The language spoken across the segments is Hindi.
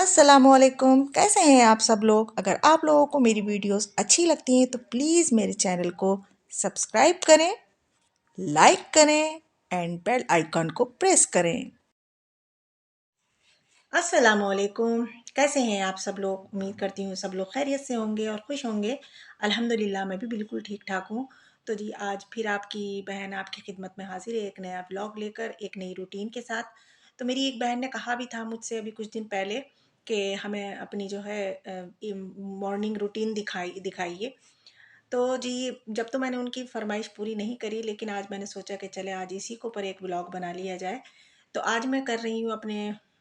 अस्सलामुअलैकुम, कैसे हैं आप सब लोग। अगर आप लोगों को मेरी वीडियोस अच्छी लगती हैं तो प्लीज़ मेरे चैनल को सब्सक्राइब करें, लाइक करें एंड बेल आइकन को प्रेस करें। अस्सलामुअलैकुम, कैसे हैं आप सब लोग। उम्मीद करती हूँ सब लोग खैरियत से होंगे और खुश होंगे। अल्हम्दुलिल्लाह मैं भी बिल्कुल ठीक ठाक हूँ। तो जी आज फिर आपकी बहन आपकी खिदमत में हाजिर है एक नया ब्लॉग लेकर, एक नई रूटीन के साथ। तो मेरी एक बहन ने कहा भी था मुझसे अभी कुछ दिन पहले कि हमें अपनी जो है मॉर्निंग रूटीन दिखाइए। तो जी जब तो मैंने उनकी फरमाइश पूरी नहीं करी, लेकिन आज मैंने सोचा कि चले आज इसी को पर एक व्लॉग बना लिया जाए। तो आज मैं कर रही हूँ अपने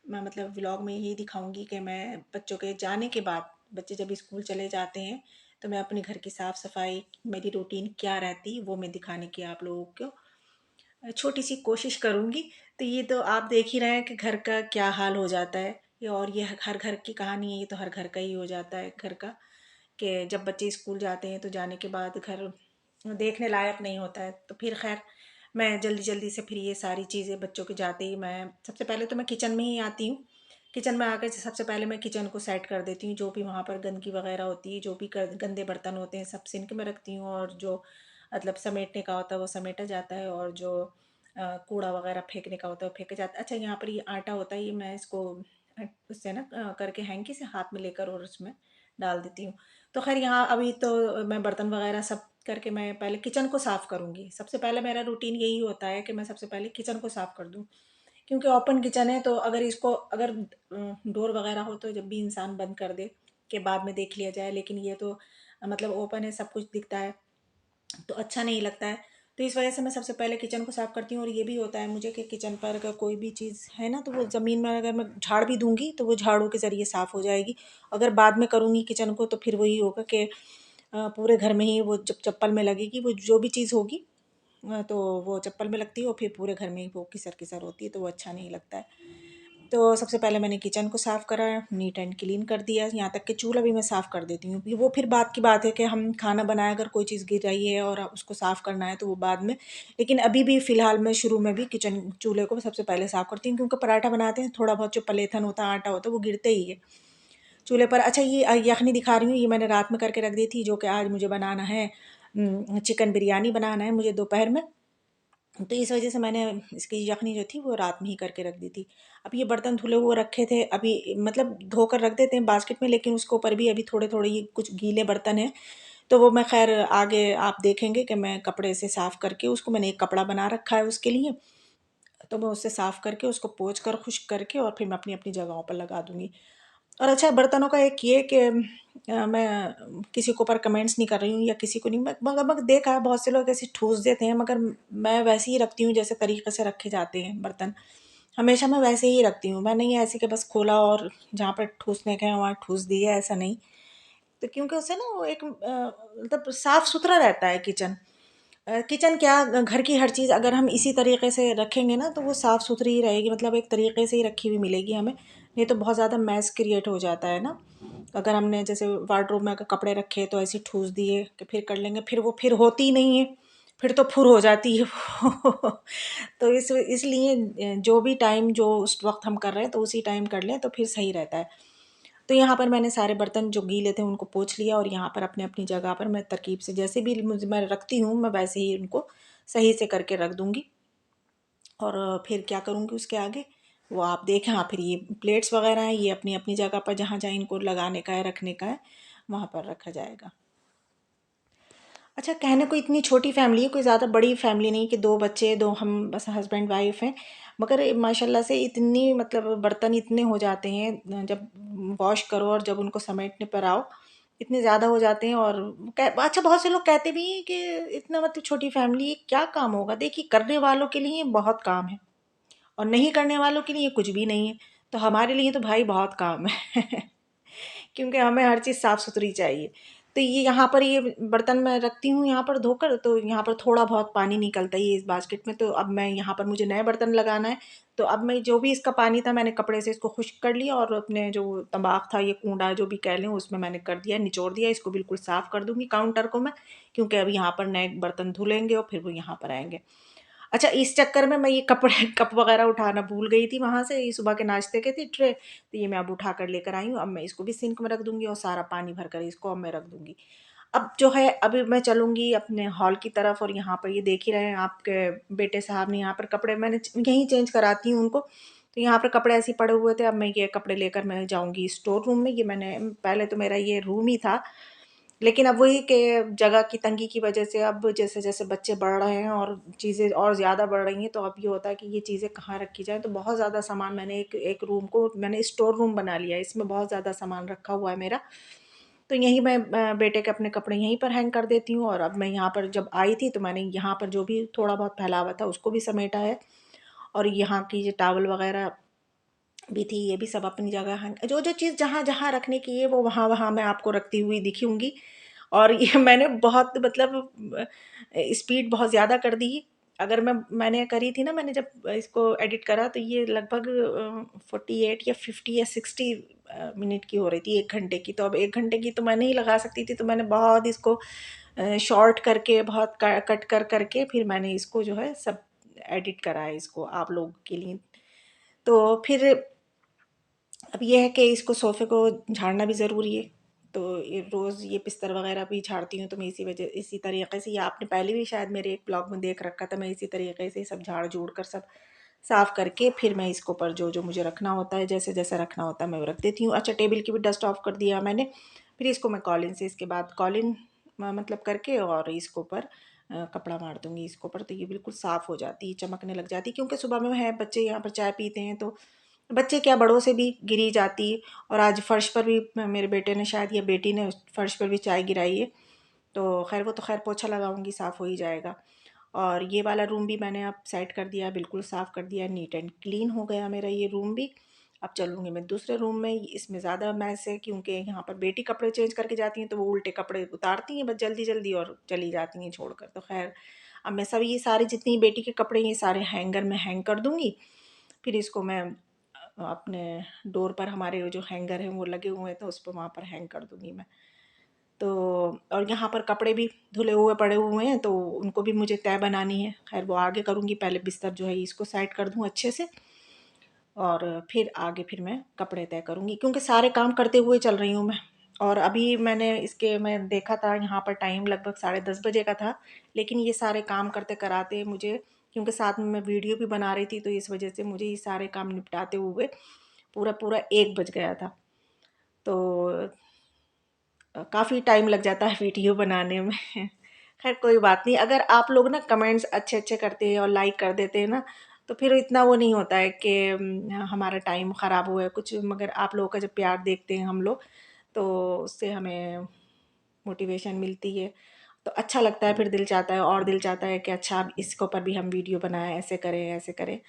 मैं मतलब व्लॉग में यही दिखाऊंगी कि मैं बच्चों के जाने के बाद, बच्चे जब स्कूल चले जाते हैं तो मैं अपने घर की साफ़ सफाई, मेरी रूटीन क्या रहती वो मैं दिखाने की आप लोगों को छोटी सी कोशिश करूँगी। तो ये तो आप देख ही रहे हैं कि घर का क्या हाल हो जाता है। और ये हर घर की कहानी है, ये तो हर घर का ही हो जाता है घर का, कि जब बच्चे स्कूल जाते हैं तो जाने के बाद घर देखने लायक नहीं होता है। तो फिर खैर मैं जल्दी जल्दी से फिर ये सारी चीज़ें बच्चों के जाते ही मैं सबसे पहले तो मैं किचन में ही आती हूँ। किचन में आकर सबसे पहले मैं किचन को सेट कर देती हूँ, जो भी वहाँ पर गंदगी वगैरह होती है, जो भी गंदे बर्तन होते हैं सब सिंक में रखती हूँ, और जो मतलब समेटने का होता है वो समेटा जाता है, और जो कूड़ा वगैरह फेंकने का होता है वो फेंका जाता है। अच्छा, यहाँ पर ये आटा होता है, ये मैं इसको उससे ना करके हैंकी से हाथ में लेकर और उसमें डाल देती हूँ। तो खैर यहाँ अभी तो मैं बर्तन वगैरह सब करके मैं पहले किचन को साफ़ करूँगी। सबसे पहले मेरा रूटीन यही होता है कि मैं सबसे पहले किचन को साफ़ कर दूँ, क्योंकि ओपन किचन है तो अगर डोर वगैरह हो तो जब भी इंसान बंद कर दे के बाद में देख लिया जाए, लेकिन ये तो मतलब ओपन है, सब कुछ दिखता है तो अच्छा नहीं लगता है। तो इस वजह से मैं सबसे पहले किचन को साफ़ करती हूँ। और ये भी होता है मुझे कि किचन पर अगर कोई भी चीज़ है ना तो वो ज़मीन में अगर मैं झाड़ भी दूँगी तो वो झाड़ू के ज़रिए साफ़ हो जाएगी। अगर बाद में करूँगी किचन को तो फिर वही होगा कि पूरे घर में ही वो जब चप्पल में लगेगी वो जो भी चीज़ होगी, तो वो चप्पल में लगती है और फिर पूरे घर में ही वो किसर-किसर होती है, तो वो अच्छा नहीं लगता है। तो सबसे पहले मैंने किचन को साफ़ करा, नीट एंड क्लीन कर दिया, यहाँ तक कि चूल्हा भी मैं साफ़ कर देती हूँ। वो फिर बात की बात है कि हम खाना बनाए अगर कोई चीज़ गिर रही है और उसको साफ़ करना है तो वो बाद में। लेकिन अभी भी फ़िलहाल मैं शुरू में भी किचन चूल्हे को सबसे पहले साफ़ करती हूँ, क्योंकि पराठा बनाते हैं थोड़ा बहुत जो पलेथन होता है, आटा होता है, वो गिरते ही है चूल्हे पर। अच्छा, ये यखनी दिखा रही हूँ, ये मैंने रात में करके रख दी थी, जो कि आज मुझे बनाना है, चिकन बिरयानी बनाना है मुझे दोपहर में। तो इस वजह से मैंने इसकी यखनी जो थी वो रात में ही करके रख दी थी। अब ये बर्तन धुले हुए रखे थे, अभी मतलब धोकर रख देते हैं बास्केट में, लेकिन उसके ऊपर भी अभी थोड़े-थोड़े ये कुछ गीले बर्तन हैं। तो वो मैं खैर आगे आप देखेंगे कि मैं कपड़े से साफ़ करके उसको, मैंने एक कपड़ा बना रखा है उसके लिए, तो मैं उससे साफ़ करके उसको पोंछ कर खुश्क करके और फिर मैं अपनी-अपनी जगहों पर लगा दूँगी। और अच्छा, बर्तनों का एक ये कि मैं किसी के ऊपर कमेंट्स नहीं कर रही हूँ या किसी को नहीं, मगर देखा है बहुत से लोग ऐसे ठूस देते हैं, मगर मैं वैसे ही रखती हूँ जैसे तरीके से रखे जाते हैं बर्तन। हमेशा मैं वैसे ही रखती हूँ, मैं नहीं ऐसे कि बस खोला और जहाँ पर ठूसने के हैं वहाँ ठूस दिए, ऐसा नहीं। तो क्योंकि उससे ना वो एक मतलब साफ़-सुथरा रहता है किचन। किचन क्या, घर की हर चीज़ अगर हम इसी तरीके से रखेंगे ना तो वो साफ़-सुथरी ही रहेगी, मतलब एक तरीके से ही रखी हुई मिलेगी हमें। नहीं तो बहुत ज़्यादा मैस क्रिएट हो जाता है ना। अगर हमने जैसे वार्डरोब में अगर कपड़े रखे तो ऐसे ही ठूस दिए कि फिर कर लेंगे, फिर वो फिर होती ही नहीं है, फिर तो फुर हो जाती है वो। तो इसलिए जो भी टाइम जो उस वक़्त हम कर रहे हैं तो उसी टाइम कर लें तो फिर सही रहता है। तो यहाँ पर मैंने सारे बर्तन जो गीले थे उनको पोंछ लिया, और यहाँ पर अपनी-अपनी जगह पर मैं तरकीब से जैसे भी मैं रखती हूँ, मैं वैसे ही उनको सही से करके रख दूँगी। और फिर क्या करूँगी उसके आगे, वो आप देखें। हाँ, फिर ये प्लेट्स वग़ैरह हैं, ये अपनी-अपनी जगह पर जहाँ-जहाँ इनको लगाने का है, रखने का है, वहाँ पर रखा जाएगा। अच्छा, कहने को इतनी छोटी फैमिली है, कोई ज़्यादा बड़ी फैमिली नहीं कि 2 बच्चे, 2 हम बस हस्बैंड वाइफ़ हैं। मगर माशाल्लाह से इतनी मतलब बर्तन इतने हो जाते हैं, जब वॉश करो और जब उनको समेटने पर आओ, इतने ज़्यादा हो जाते हैं। और अच्छा, बहुत से लोग कहते भी हैं कि इतना मतलब छोटी फैमिली है, क्या काम होगा? देखिए, करने वालों के लिए बहुत काम है और नहीं करने वालों के लिए कुछ भी नहीं है। तो हमारे लिए तो भाई बहुत काम है। क्योंकि हमें हर चीज़ साफ़-सुथरी चाहिए। तो ये यहाँ पर ये बर्तन मैं रखती हूँ यहाँ पर धोकर, तो यहाँ पर थोड़ा बहुत पानी निकलता ही है इस बास्केट में। तो अब मैं यहाँ पर मुझे नए बर्तन लगाना है, तो अब मैं जो भी इसका पानी था मैंने कपड़े से इसको खुश्क कर लिया, और अपने जो तंबाक था, ये कूड़ा जो भी कह लें, उसमें मैंने कर दिया, निचोड़ दिया। इसको बिल्कुल साफ़ कर दूँगी काउंटर को मैं, क्योंकि अब यहाँ पर नए बर्तन धुलेंगे और फिर वो यहाँ पर आएँगे। अच्छा, इस चक्कर में मैं ये कपड़े कप वगैरह उठाना भूल गई थी वहाँ से, ये सुबह के नाश्ते के थी ट्रे, तो ये मैं अब उठा कर लेकर आई हूँ। अब मैं इसको भी सिंक में रख दूँगी और सारा पानी भर कर इसको अब मैं रख दूँगी। अब जो है अभी मैं चलूँगी अपने हॉल की तरफ, और यहाँ पर ये देख ही रहे हैं आपके बेटे साहब ने यहाँ पर कपड़े मैंने यहीं चेंज कराती हूँ उनको, तो यहाँ पर कपड़े ऐसे ही पड़े हुए थे। अब मैं ये कपड़े लेकर मैं जाऊँगी स्टोर रूम में। ये मैंने पहले तो मेरा ये रूम ही था, लेकिन अब वही कि जगह की तंगी की वजह से अब जैसे-जैसे बच्चे बढ़ रहे हैं और चीज़ें और ज़्यादा बढ़ रही हैं, तो अब ये होता है कि ये चीज़ें कहाँ रखी जाएँ। तो बहुत ज़्यादा सामान मैंने एक एक रूम को मैंने स्टोर रूम बना लिया है, इसमें बहुत ज़्यादा सामान रखा हुआ है मेरा। तो यहीं मैं बेटे के अपने कपड़े यहीं पर हैंग कर देती हूँ, और अब मैं यहाँ पर जब आई थी तो मैंने यहाँ पर जो भी थोड़ा बहुत फैला हुआ था उसको भी समेटा है, और यहाँ की जो टॉवल वगैरह भी थी ये भी सब अपनी जगह है। जो जो चीज़ जहाँ जहाँ रखने की है वो वहाँ वहाँ मैं आपको रखती हुई दिखूंगी। और ये मैंने बहुत मतलब स्पीड बहुत ज़्यादा कर दी। अगर मैंने करी थी ना, मैंने जब इसको एडिट करा तो ये लगभग 48 या 50 या 60 मिनट की हो रही थी, 1 घंटे की। तो अब 1 घंटे की तो मैं नहीं लगा सकती थी, तो मैंने बहुत इसको शॉर्ट करके बहुत कट कर करके फिर मैंने इसको जो है सब एडिट करा है इसको आप लोगों के लिए। तो फिर अब ये है कि इसको सोफ़े को झाड़ना भी ज़रूरी है, तो ये रोज़ ये बिस्तर वग़ैरह भी झाड़ती हूँ, तो मैं इसी तरीक़े से, ये आपने पहले भी शायद मेरे एक ब्लॉग में देख रखा था, मैं इसी तरीक़े से सब झाड़-झूड़ कर सब साफ़ करके फिर मैं इसको पर जो-जो मुझे रखना होता है, जैसे-जैसे रखना होता है मैं वो रख देती हूँ। अच्छा, टेबल की भी डस्ट ऑफ कर दिया मैंने, फिर इसको मैं कॉलिन से इसके बाद कॉलिन मतलब करके और इसके ऊपर कपड़ा मार दूँगी इसके ऊपर, तो ये बिल्कुल साफ़ हो जाती है, चमकने लग जाती है। क्योंकि सुबह में है बच्चे यहाँ पर चाय पीते हैं, तो बच्चे क्या बड़ों से भी गिरी जाती है। और आज फर्श पर भी मेरे बेटे ने शायद या बेटी ने फर्श पर भी चाय गिराई है, तो खैर वो तो खैर पोछा लगाऊंगी साफ़ हो ही जाएगा। और ये वाला रूम भी मैंने अब सेट कर दिया, बिल्कुल साफ़ कर दिया, नीट एंड क्लीन हो गया मेरा ये रूम भी। अब चलूँगी मैं दूसरे रूम में, इसमें ज़्यादा मैस है क्योंकि यहाँ पर बेटी कपड़े चेंज करके जाती हैं तो वो उल्टे कपड़े उतारती हैं बस जल्दी जल्दी और चली जाती हैं छोड़कर। तो खैर अब मैं सब ये सारे जितनी बेटी के कपड़े हैं ये सारे हैंगर में हैंग कर दूँगी। फिर इसको मैं अपने डोर पर, हमारे जो हैंगर हैं वो लगे हुए हैं तो उस पर वहाँ पर हैंग कर दूँगी मैं। तो और यहाँ पर कपड़े भी धुले हुए पड़े हुए हैं तो उनको भी मुझे तह बनानी है, खैर वो आगे करूँगी। पहले बिस्तर जो है इसको साइड कर दूँ अच्छे से, और फिर आगे फिर मैं कपड़े तय करूँगी, क्योंकि सारे काम करते हुए चल रही हूँ मैं। और अभी मैं देखा था यहाँ पर टाइम लगभग 10:30 बजे का था, लेकिन ये सारे काम करते कराते मुझे, क्योंकि साथ में मैं वीडियो भी बना रही थी, तो इस वजह से मुझे ये सारे काम निपटाते हुए पूरा पूरा 1 बज गया था। तो काफ़ी टाइम लग जाता है वीडियो बनाने में। खैर कोई बात नहीं, अगर आप लोग ना कमेंट्स अच्छे-अच्छे करते हैं और लाइक कर देते हैं ना, तो फिर इतना वो नहीं होता है कि हमारा टाइम ख़राब हुआ है कुछ, मगर आप लोगों का जब प्यार देखते हैं हम लोग, तो उससे हमें मोटिवेशन मिलती है। तो अच्छा लगता है, फिर दिल चाहता है और दिल चाहता है कि अच्छा अब इसके ऊपर भी हम वीडियो बनाएँ, ऐसे करें, ऐसे करें।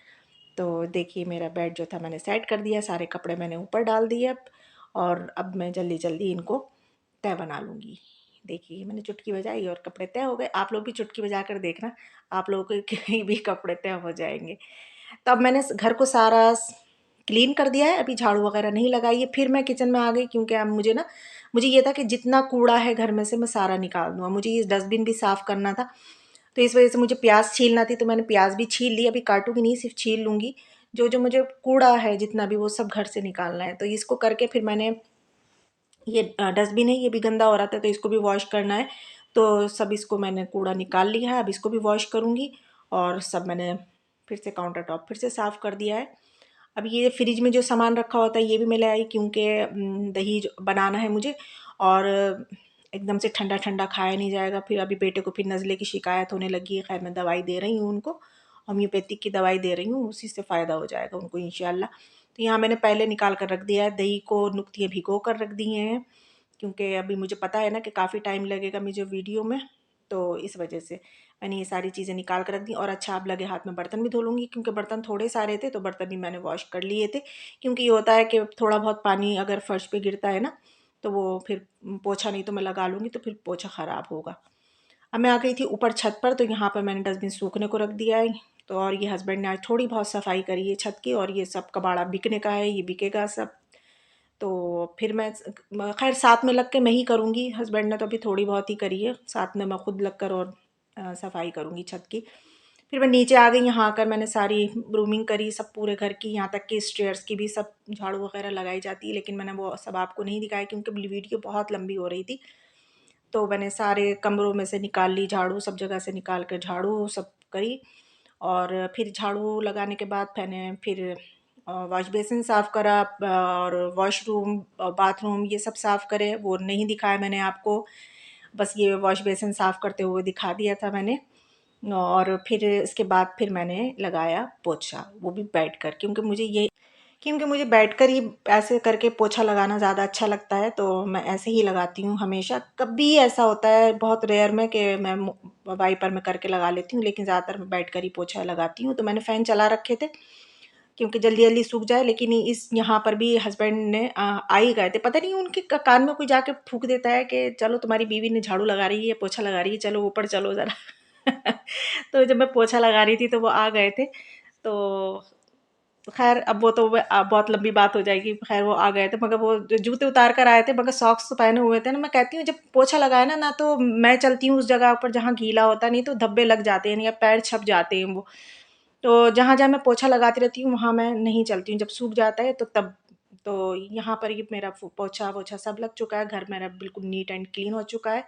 तो देखिए मेरा बेड जो था मैंने सेट कर दिया, सारे कपड़े मैंने ऊपर डाल दिए अब, और अब मैं जल्दी-जल्दी इनको तह बना लूँगी। देखिए मैंने चुटकी बजाई और कपड़े तह हो गए। आप लोग भी चुटकी बजा कर देखना, आप लोगों के कहीं भी कपड़े तह हो जाएँगे। तो अब मैंने घर को सारा क्लीन कर दिया है, अभी झाड़ू वगैरह नहीं लगाई है। फिर मैं किचन में आ गई, क्योंकि अब मुझे ये था कि जितना कूड़ा है घर में से मैं सारा निकाल दूँ। मुझे ये डस्टबिन भी साफ़ करना था, तो इस वजह से मुझे प्याज़ छीलना थी, तो मैंने प्याज़ भी छील ली। अभी काटूँगी नहीं, सिर्फ़ छील लूँगी। जो-जो मुझे कूड़ा है जितना भी वो सब घर से निकालना है। तो इसको करके फिर मैंने ये डस्टबिन है, ये भी गंदा हो रहा था तो इसको भी वॉश करना है। तो सब इसको मैंने कूड़ा निकाल लिया है, अब इसको भी वॉश करूँगी। और सब मैंने फिर से काउंटर टॉप फिर से साफ़ कर दिया है। अब ये फ्रिज में जो सामान रखा होता है ये भी मैं ले आई, क्योंकि दही बनाना है मुझे, और एकदम से ठंडा ठंडा खाया नहीं जाएगा। फिर अभी बेटे को फिर नज़ले की शिकायत होने लगी है, खैर मैं दवाई दे रही हूँ उनको, होम्योपैथिक की दवाई दे रही हूँ, उसी से फ़ायदा हो जाएगा उनको इंशाल्लाह। तो यहाँ मैंने पहले निकाल कर रख दिया है, दही को नुक्तियाँ भिगो कर रख दिए हैं, क्योंकि अभी मुझे पता है ना कि काफ़ी टाइम लगेगा मुझे वीडियो में, तो इस वजह से मैंने ये सारी चीज़ें निकाल कर रख दी। और अच्छा अब लगे हाथ में बर्तन भी धो लूँगी, क्योंकि बर्तन थोड़े सारे थे तो बर्तन भी मैंने वॉश कर लिए थे। क्योंकि ये होता है कि थोड़ा बहुत पानी अगर फर्श पे गिरता है ना, तो वो फिर पोछा नहीं तो मैं लगा लूँगी तो फिर पोछा ख़राब होगा। अब मैं आ गई थी ऊपर छत पर, तो यहाँ पर मैंने डस्टबिन सूखने को रख दिया है। तो और ये हस्बैंड ने आज थोड़ी बहुत सफाई करी है छत की, और ये सब कबाड़ा बिकने का है, ये बिकेगा सब। तो फिर मैं खैर साथ में लग के मैं ही करूँगी, हस्बैंड ने तो अभी थोड़ी बहुत ही करी है, साथ में मैं खुद लग कर और सफाई करूँगी छत की। फिर मैं नीचे आ गई, यहाँ आकर मैंने सारी ग्रूमिंग करी, सब पूरे घर की, यहाँ तक कि स्टेयर्स की भी सब झाड़ू वगैरह लगाई जाती है, लेकिन मैंने वो सब आपको नहीं दिखाया क्योंकि वीडियो बहुत लंबी हो रही थी। तो मैंने सारे कमरों में से निकाल ली झाड़ू, सब जगह से निकाल कर झाड़ू सब करी। और फिर झाड़ू लगाने के बाद मैंने फिर वॉश बेसिन साफ़ करा, और वॉशरूम बाथरूम ये सब साफ़ करे, वो नहीं दिखाया मैंने आपको, बस ये वॉश बेसिन साफ़ करते हुए दिखा दिया था मैंने। और फिर इसके बाद फिर मैंने लगाया पोछा, वो भी बैठकर, क्योंकि मुझे बैठकर ही ऐसे करके पोछा लगाना ज़्यादा अच्छा लगता है, तो मैं ऐसे ही लगाती हूँ हमेशा। कभी ऐसा होता है बहुत रेयर में कि मैं वाइपर में करके लगा लेती हूँ, लेकिन ज़्यादातर मैं बैठकर ही पोछा लगाती हूँ। तो मैंने फ़ैन चला रखे थे क्योंकि जल्दी जल्दी सूख जाए, लेकिन इस यहाँ पर भी हस्बैंड ने आ ही गए थे, पता नहीं उनके कान में कोई जाके फूंक देता है कि चलो तुम्हारी बीवी ने झाड़ू लगा रही है, पोछा लगा रही है, चलो ऊपर चलो ज़रा। तो जब मैं पोछा लगा रही थी तो वो आ गए थे। तो खैर अब वो तो बहुत लंबी बात हो जाएगी। खैर वो आ गए थे, मगर वो जो जूते उतार कर आए थे, मगर सॉक्स तो पहने हुए थे ना। मैं कहती हूँ जब पोछा लगाए ना ना, तो मैं चलती हूँ उस जगह पर जहाँ गीला होता है, नहीं तो धब्बे लग जाते हैं या पैर छप जाते हैं वो। तो जहाँ जहाँ मैं पोछा लगाती रहती हूँ वहाँ मैं नहीं चलती हूँ, जब सूख जाता है तो तब। तो यहाँ पर ये मेरा पोछा वोछा सब लग चुका है, घर मेरा बिल्कुल नीट एंड क्लीन हो चुका है।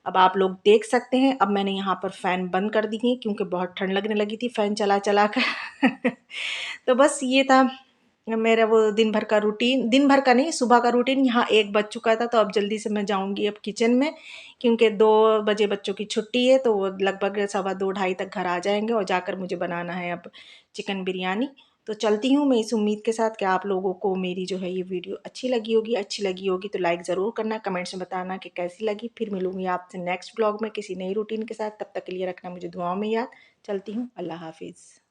अब आप लोग देख सकते हैं, अब मैंने यहाँ पर फ़ैन बंद कर दी है क्योंकि बहुत ठंड लगने लगी थी फ़ैन चला चला कर। तो बस ये था मेरा वो दिन भर का रूटीन, दिन भर का नहीं, सुबह का रूटीन। यहाँ 1 बज चुका था, तो अब जल्दी से मैं जाऊँगी अब किचन में, क्योंकि 2 बजे बच्चों की छुट्टी है, तो वो लगभग सवा 2 ढाई तक घर आ जाएँगे, और जाकर मुझे बनाना है अब चिकन बिरयानी। तो चलती हूँ मैं इस उम्मीद के साथ कि आप लोगों को मेरी जो है ये वीडियो अच्छी लगी होगी तो लाइक ज़रूर करना, कमेंट्स में बताना कि कैसी लगी। फिर मिलूँगी आपसे नेक्स्ट व्लॉग में किसी नई रूटीन के साथ, तब तक के लिए रखना मुझे दुआओं में याद। चलती हूँ, अल्लाह हाफ़िज़।